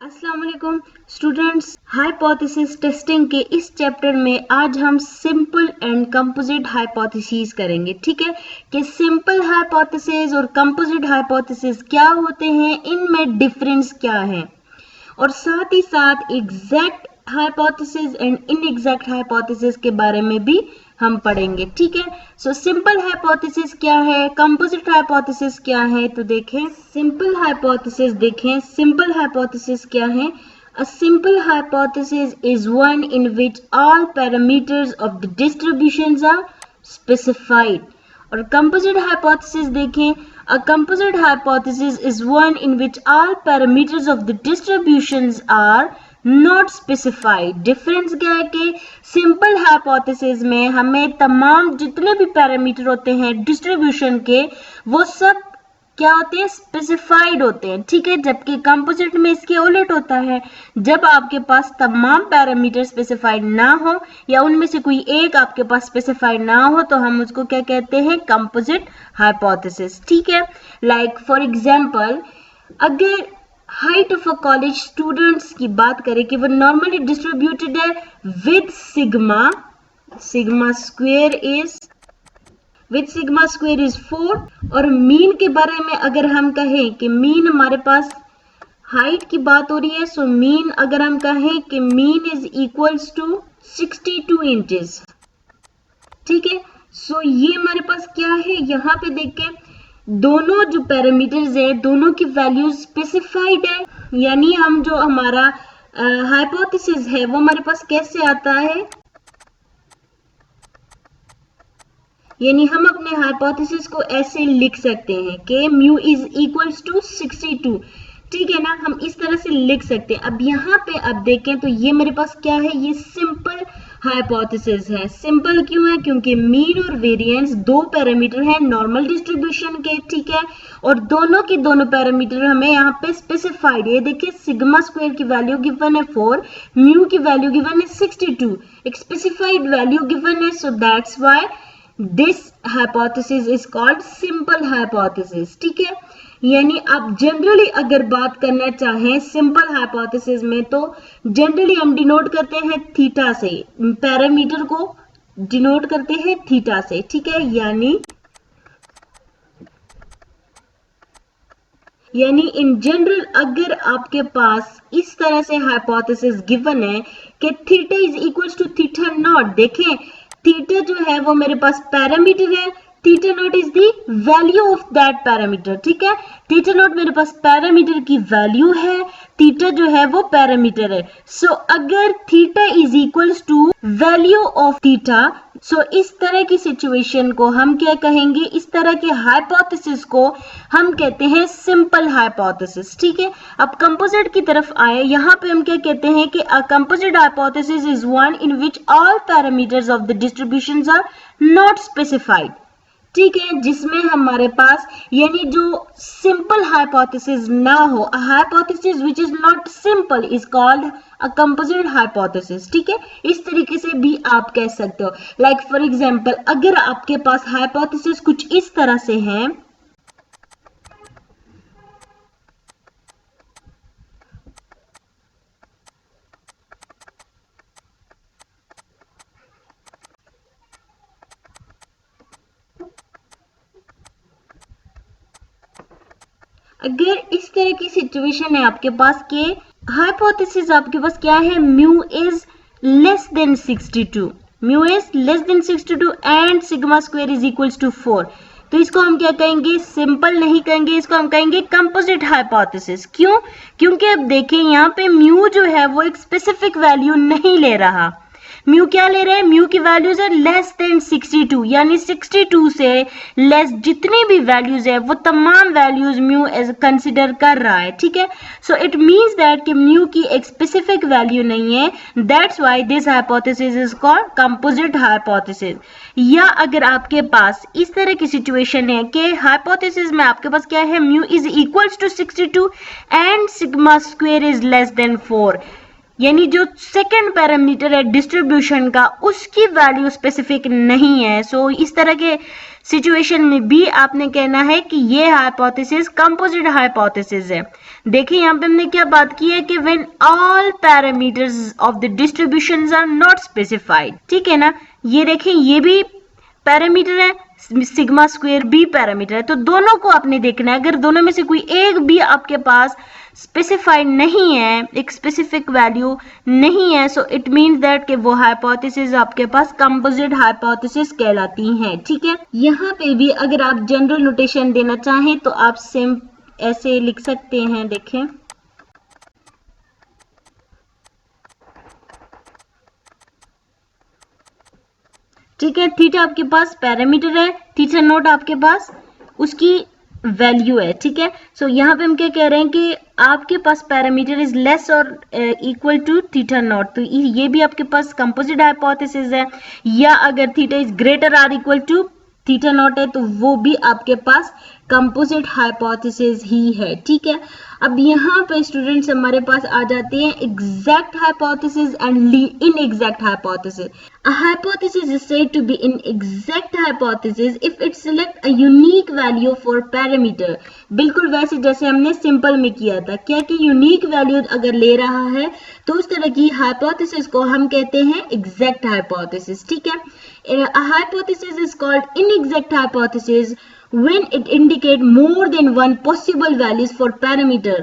अस्सलाम वालेकुम students. Hypothesis testing के इस चैप्टर में आज हम सिंपल एंड कंपोजिट हाइपोथेसिस करेंगे। ठीक है कि सिंपल हाइपोथेसिस और कंपोजिट हाइपोथेसिस क्या होते हैं, इनमें डिफरेंस क्या है, और साथ ही साथ exact hypothesis and inexact hypothesis के बारे में भी हम पढ़ेंगे। ठीक है, सो सिंपल हाइपोथेसिस क्या है, कंपोजिट हाइपोथेसिस क्या है, तो देखें सिंपल हाइपोथेसिस। देखें सिंपल हाइपोथेसिस क्या है। A simple hypothesis is one in which all parameters of the distributions are specified. और composite hypothesis देखें, a composite hypothesis is one in which all parameters of the distributions are not specified. Difference क्या है कि simple hypothesis में हमें तमाम जितने भी पैरामीटर होते हैं डिस्ट्रीब्यूशन के, वो सब क्या होते हैं, स्पेसिफाइड होते हैं। ठीक है, जबकि कंपोजिट में इसके उलट होता है। जब आपके पास तमाम पैरामीटर स्पेसिफाइड ना हो या उनमें से कोई एक आपके पास स्पेसिफाइड ना हो तो हम उसको क्या कहते हैं, कंपोजिट हाइपोथेसिस। ठीक है, लाइक फॉर एग्जांपल अगर height of a college students की बात करें कि वो नॉर्मली डिस्ट्रीब्यूटेड है विद सिग्मा स्क्वायर इज 4, और मीन के बारे में अगर हम कहें कि मीन हमारे पास हाइट की बात हो रही है, सो मीन अगर हम कहें कि mean is equals to 62 inches. ठीक है, सो ये हमारे पास क्या है, यहाँ पे देखें दोनों जो पैरामीटर्स है दोनों की वैल्यूज स्पेसिफाइड है। यानी हम जो हमारा हाइपोथेसिस है वो हमारे पास कैसे आता है, यानी हम अपने हाइपोथेसिस को ऐसे लिख सकते हैं कि म्यू इज इक्वल्स टू 62। ठीक है ना, हम इस तरह से लिख सकते हैं। अब यहाँ पे अब देखें तो ये मेरे पास क्या है, ये सिंपल हाइपोथेसिस है। सिंपल क्यों है, क्योंकि मीन और वेरिएंस दो पैरामीटर हैं नॉर्मल डिस्ट्रीब्यूशन के। ठीक है, और दोनों के दोनों पैरामीटर हमें यहाँ पे स्पेसिफाइड है। देखिए सिग्मा स्क्वायर की वैल्यू गिवन है 4, म्यू की वैल्यू गिवन है 62, एक स्पेसिफाइड वैल्यू गिवन है, so that's why this hypothesis is called simple hypothesis. ठीक है, यानी आप जनरली अगर बात करना चाहें सिंपल हाइपोथेसिस में तो जनरली हम डिनोट करते हैं थीटा से, पैरामीटर को डिनोट करते हैं थीटा से। ठीक है, यानी इन जनरल अगर आपके पास इस तरह से हाइपोथेसिस गिवन है कि theta is equals to theta naught, देखें थीटा जो है वो मेरे पास पैरामीटर है, theta naught is the value of that parameter. ठीक है, थीटा नॉट मेरे पास पैरामीटर की वैल्यू है, थीटा जो है वो पैरामीटर है। सो अगर theta is equals to value of theta, so इस तरह की सिचुएशन को हम क्या कहेंगे, इस तरह के हाइपोथेसिस को हम कहते हैं सिंपल हाइपोथेसिस। ठीक है, अब कंपोजिट की तरफ आए, यहाँ पे हम क्या कहते हैं कि a composite hypothesis is one in which all parameters of the distributions are not specified. ठीक है, जिसमें हमारे पास यानी जो सिंपल हाइपोथेसिस ना हो, a hypothesis which is not simple is called a composite hypothesis. ठीक है, इस तरीके से भी आप कह सकते हो। लाइक फॉर एग्जांपल अगर आपके पास हाइपोथेसिस कुछ इस तरह से है, अगर इस तरह की सिचुएशन है आपके पास के हाइपोथेसिस आपके पास क्या है, mu is less than 62, mu is less than 62 and sigma square is equals to 4, तो इसको हम क्या कहेंगे, सिंपल नहीं कहेंगे, इसको हम कहेंगे कंपोजिट हाइपोथेसिस। क्यों, क्योंकि अब देखें यहाँ पे म्यू जो है वो एक स्पेसिफिक वैल्यू नहीं ले रहा। म्यू क्या ले रहे हैं, म्यू की वैल्यूज है लेस देन 62, यानी 62 से लेस जितनी भी वैल्यूज है वो तमाम वैल्यूज म्यू एज कंसिडर कर रहा है। ठीक है, सो इट मींस दैट कि म्यू की एक स्पेसिफिक वैल्यू नहीं है, that's why this hypothesis is called composite hypothesis. या अगर आपके पास इस तरह की सिचुएशन है कि हाइपोथेसिस में आपके पास क्या है, mu is equals to 62 and sigma square is less than 4, यानी जो सेकंड पैरामीटर है डिस्ट्रीब्यूशन का उसकी वैल्यू स्पेसिफिक नहीं है। सो इस तरह के सिचुएशन में भी आपने कहना है कि ये हाइपोथेसिस कंपोजिट हाइपोथेसिस है। देखिए यहाँ पे हमने क्या बात की है कि when all parameters of the distributions are not specified, ठीक है ना। ये देखिए ये भी पैरामीटर है, सिग्मा स्क्वायर भी पैरामीटर है, तो दोनों को आपने देखना है। अगर दोनों में से कोई एक भी आपके पास स्पेसिफाइड नहीं है, एक स्पेसिफिक वैल्यू नहीं है, सो इट मीन्स दैट कि वो हाइपोथेसिस आपके पास कंपोजिट हाइपोथेसिस कहलाती हैं, ठीक है। यहाँ पे भी अगर आप जनरल नोटेशन देना चाहें तो आप सेम ऐसे लिख सकते हैं, देखें ठीक है। थीटा आपके पास पैरामीटर है, थीटा नॉट आपके पास उसकी वैल्यू है, ठीक है। सो यहाँ पे हम क्या कह रहे हैं कि आपके पास पैरामीटर इज लेस और इक्वल टू थीटा नॉट, तो ये भी आपके पास कंपोजिट हाइपोथेसिस है। या अगर theta is greater or equal to theta naught है तो वो भी आपके पास कंपोजिट हाइपोथेसिस ही है, ठीक है। अब यहाँ पे स्टूडेंट्स हमारे पास आ जाते हैं exact hypothesis and inexact hypothesis. A hypothesis is said to be an exact hypothesis if it selects a unique value for parameter। बिल्कुल वैसे जैसे हमने सिंपल में किया था, क्या कि यूनिक वैल्यू अगर ले रहा है तो उस तरह की हाइपोथेसिस को हम कहते हैं एग्जैक्ट हाइपोथेसिस, ठीक है। A hypothesis is called inexact hypothesis when it indicate more than one possible values for parameter।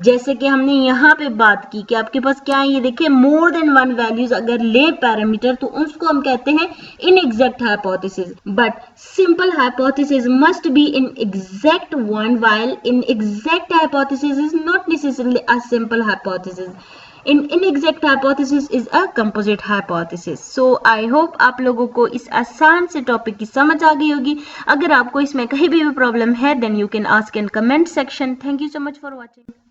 जैसे कि हमने यहाँ पे बात की कि आपके पास क्या है, ये देखिए मोर देन वन वैल्यूज अगर ले पैरामीटर तो उसको हम कहते हैं inexact hypothesis. But simple hypothesis must be in exact one while inexact hypothesis is not necessarily a simple hypothesis. In inexact hypothesis is a composite hypothesis. So I hope आप लोगों को इस आसान से टॉपिक की समझ आ गई होगी। अगर आपको इसमें कहीं भी प्रॉब्लम है then you can ask in comment section. Thank you so much for watching.